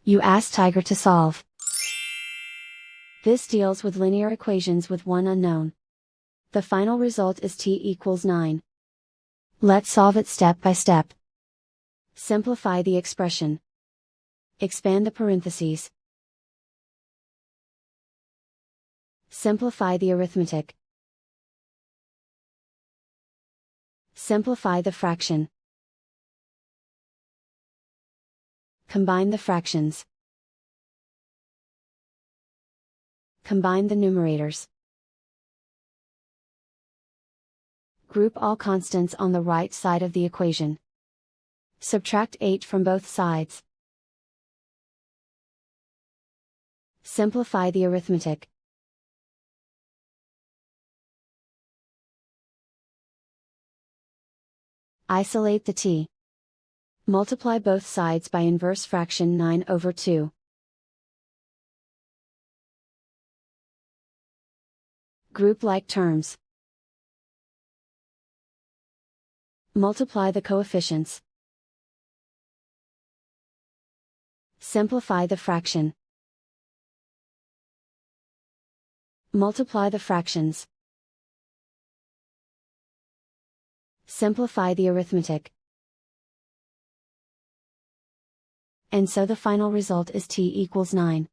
You ask Tiger to solve. This deals with linear equations with one unknown. The final result is t equals 9. Let's solve it step by step. Simplify the expression. Expand the parentheses. Simplify the arithmetic. Simplify the fraction. Combine the fractions. Combine the numerators. Group all constants on the right side of the equation. Subtract 8 from both sides. Simplify the arithmetic. Isolate the t. Multiply both sides by inverse fraction 9/2. Group like terms. Multiply the coefficients. Simplify the fraction. Multiply the fractions. Simplify the arithmetic. And so the final result is t equals 9.